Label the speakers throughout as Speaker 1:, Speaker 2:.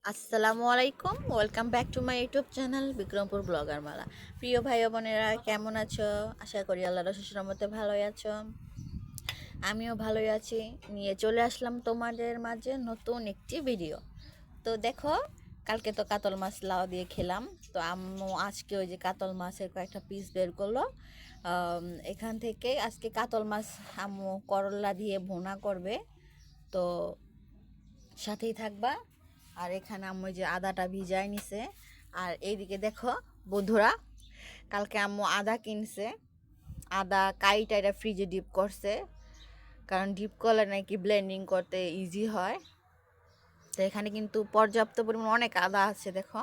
Speaker 1: আসসালামু আলাইকুম, welcome back to my YouTube channel Bikrampur blogger Mala. প্রিয় ভাই ও বোনেরা, কেমন আছো? আশা করি আল্লাহর অশেষ রহমতে ভালোই আছো। আমিও ভালোই আছি। নিয়ে চলে আসলাম তোমাদের মাঝে নতুন একটি ভিডিও। তো দেখো, কালকে তো কাতল মাছ লাউ দিয়ে খেলাম। তো আম্মু আজকে ওই যে কাতল মাছের কয়েকটা পিস বের করলো। এখান থেকে আজকে কাতল মাছ আম্মু করলা দিয়ে ভুনা করবে। তো সাথেই থাকবা। আর এখানে আম্মু যে আদাটা ভিজাই নিছে। আর এইদিকে দেখো বন্ধুরা, কালকে আম্মু আদা কিনছে। আদা কাইটা এটা ফ্রিজে ডিপ করছে, কারণ ডিপ করলে নাকি ব্লেন্ডিং করতে ইজি হয়। তো এখানে কিন্তু পর্যাপ্ত পরিমাণ অনেক আদা আছে দেখো।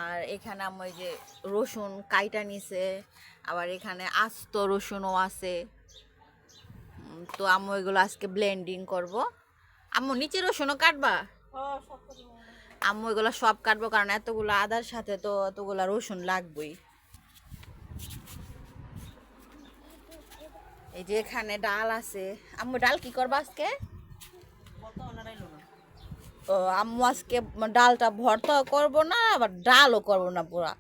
Speaker 1: আর এখানে আম্মু এই যে রসুন কাইটা নিছে, আবার এখানে আস্ত রসুনও আছে। তো আম্মু এগুলো আজকে ব্লেন্ডিং করব। আম্মু নিচে রসুনও কাটবা? আম্মু এগুলো সব কাটবো, কারণ এতগুলো আদার সাথে তো এতগুলো রসুন লাগবেই। এই যে এখানে ডাল আছে। আম্মু ডাল কি করবা আজকে? ও, আম্মু আজকে ডালটা ভর্তা করব না, আবার ডালও করব না পুরা।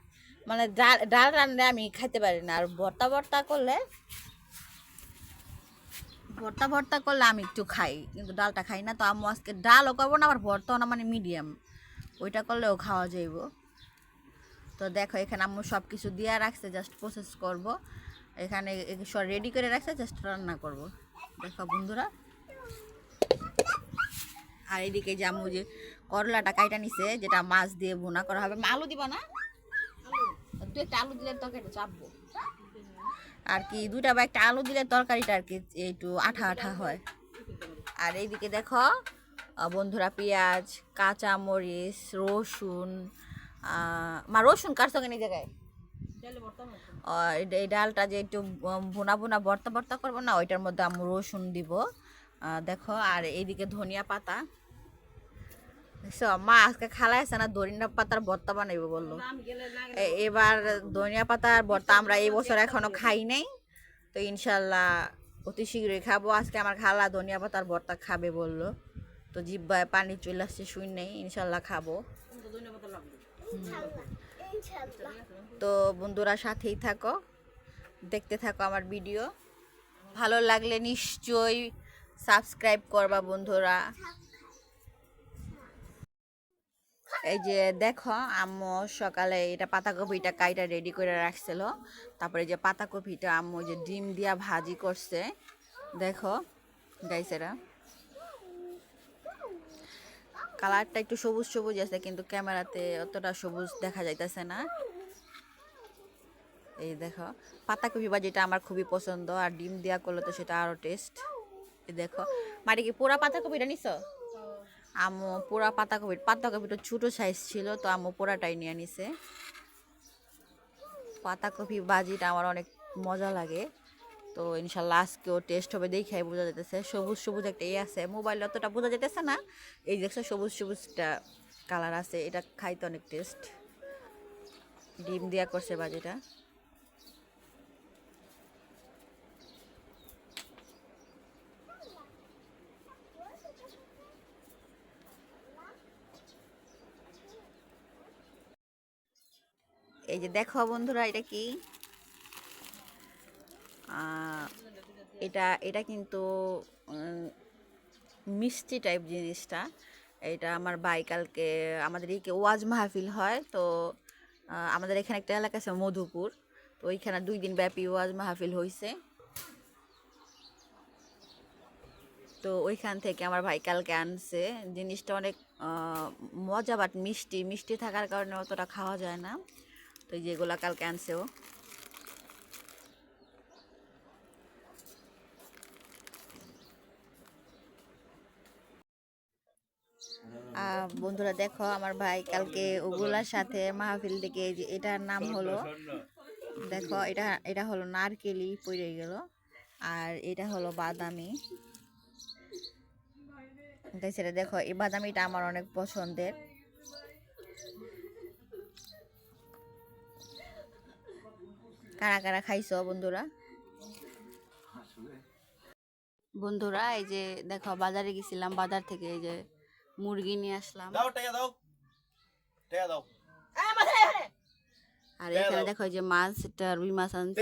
Speaker 1: মানে ডাল ডাল রান্না আমি খাইতে পারি না, আর ভর্তা ভর্তা করলে ভর্তা ভর্তা করলে আমি একটু খাই, কিন্তু ডালটা খাই না। তো আম্মু আজকে ডালও করবো না, আবার ভর্তাও না, মানে মিডিয়াম ওইটা করলেও খাওয়া যাইব। তো দেখো এখানে আম্মু সব কিছু দিয়ে রাখছে, জাস্ট প্রসেস করব। এখানে সব রেডি করে রাখছে, জাস্ট রান্না করব। দেখো বন্ধুরা, আর এদিকে যে আম্মু যে করলাটা কাইটা নিছে, যেটা মাছ দিয়ে ভুনা করা হবে। আলু দিবা না? দু একটা আলু দিলে তরকারিটা চাপবো আর কি, দুইটা বা একটা আলু দিলে তরকারিটা আর কি একটু আঠা আঠা হয়। আর এইদিকে দেখো বন্ধুরা, পেঁয়াজ, কাঁচা মরিচ, রসুন, মা রসুন কার সঙ্গে নিয়ে জায়গায় এই ডালটা যে একটু ভুনা ভুনা ভর্তা ভর্তা করবো না, ওইটার মধ্যে আম্মু রসুন দিব। দেখো, আর এইদিকে ধনিয়া পাতা। দেখছো মা আজকে খালাই আছে না, ধনিয়া পাতার ভর্তা বানাইবো বললো। এবার ধনিয়া পাতার ভর্তা আমরা এই বছর এখনো খাই নাই। তো ইনশাল্লাহ অতি শীঘ্রই খাবো। আজকে আমার খালা ধনিয়া পাতার ভর্তা খাবে বললো। তো জিব্বায় পানি চলে আসছে, শুই নেই, ইনশাল্লাহ খাবো। তো বন্ধুরা সাথেই থাকো, দেখতে থাকো আমার ভিডিও। ভালো লাগলে নিশ্চয়ই সাবস্ক্রাইব করবা বন্ধুরা। এই যে দেখো আম্মু সকালে এটা পাতাকপিটা কাইটা রেডি করে রাখছিল। তারপরে যে পাতাকপিটা আম্মু যে ডিম দিয়া ভাজি করছে। দেখো গাইছেরা, কালারটা একটু সবুজ সবুজ আছে, কিন্তু ক্যামেরাতে অতটা সবুজ দেখা যাইতেছে না। এই দেখো, পাতাকপি ভাজিটা আমার খুবই পছন্দ, আর ডিম দিয়া করলে তো সেটা আরো টেস্ট। এই দেখো, মাটি কি পুরা পাতাকপিটা নিছো? আম্মু পুরা পাতাকপিটা ছোট সাইজ ছিল, তো আম্মু পুরাটাই নিয়ে নিছে। পাতাকপি ভাজিটা আমার অনেক মজা লাগে। তো ইনশাল্লাহ আজকেও টেস্ট হবে, দেখাই বোঝা যেতেছে। সবুজ সবুজ একটা আছে, মোবাইলে অতটা বোঝা যেতেছে না। এই দেখছো সবুজ সবুজটা কালার আছে, এটা খাইতে অনেক টেস্ট। ডিম দিয়া করছে ভাজিটা। এই যে দেখো বন্ধুরা, এটা কি, এটা এটা কিন্তু মিষ্টি টাইপ জিনিসটা। এটা আমার ভাই কালকে, আমাদের এদিকে ওয়াজ মাহফিল হয় তো। আমাদের এখানে একটা এলাকা আছে মধুপুর, তো ওইখানে 2 দিন ব্যাপী ওয়াজ মাহফিল হয়েছে। তো ওইখান থেকে আমার ভাই কালকে আনছে। জিনিসটা অনেক মজা, বাট মিষ্টি মিষ্টি থাকার কারণে অতটা খাওয়া যায় না। তো যেগুলা কালকে আনছে ও। বন্ধুরা দেখো, আমার ভাই কালকে ওগুলার সাথে মাহফিল থেকে এই যে এটার নাম হলো, দেখো এটা এটা হলো নারকেলি পড়ে গেল, আর এটা হলো বাদামি। সেটা দেখো, এই বাদামিটা আমার অনেক পছন্দের। কারা কারা খাইছো বন্ধুরা? বন্ধুরা এই যে দেখো, বাজারে গেছিলাম, বাজার থেকে এই যে মুরগি নিয়ে আসলাম। আর এখানে দেখো এই যে মাছ, এটা রুই মাছ আনছি।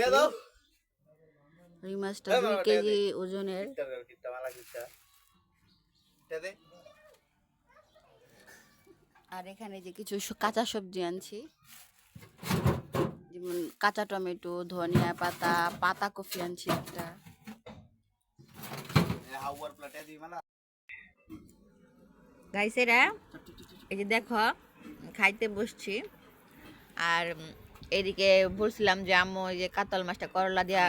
Speaker 1: রুই মাছটা 2 কেজি ওজনের। আর এখানে যে কিছু কাঁচা সবজি আনছি, যেমন কাঁচা টমেটো, ধনিয়া পাতা, পাতাকপি আনছি একটা। গাইসেরা এই যে দেখো খাইতে বসছি। আর এদিকে বলছিলাম যে আম্মু এই যে কাতল মাছটা করলা দিয়া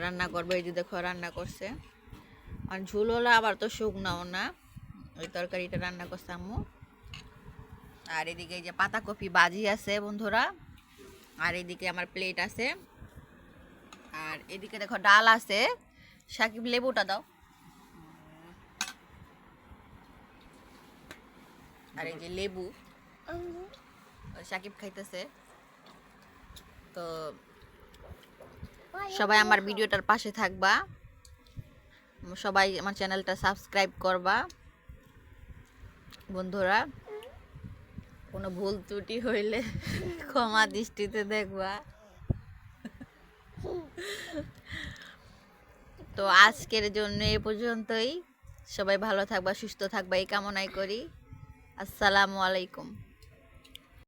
Speaker 1: রান্না করবে, এই যে দেখো রান্না করছে। আর ঝোল হলো আবার তো শুকনাও না, ওই তরকারিটা রান্না করছে আম্মু। আর এদিকে এই যে পাতাকপি ভাজি আছে বন্ধুরা। আর এদিকে আমার প্লেট আছে। আর এদিকে দেখো ডাল আছে। সাকিব লেবুটা দাও। আর এই যে লেবু সাকিব খাইতেছে। তো সবাই আমার ভিডিওটার পাশে থাকবা, সবাই আমার চ্যানেলটা সাবস্ক্রাইব করবা বন্ধুরা। কোনো ভুল ত্রুটি হইলে ক্ষমা দৃষ্টিতে দেখবা। তো আজকের জন্য এ পর্যন্তই। সবাই ভালো থাকবা, সুস্থ থাকবা এই কামনাই করি। আসসালামু আলাইকুম।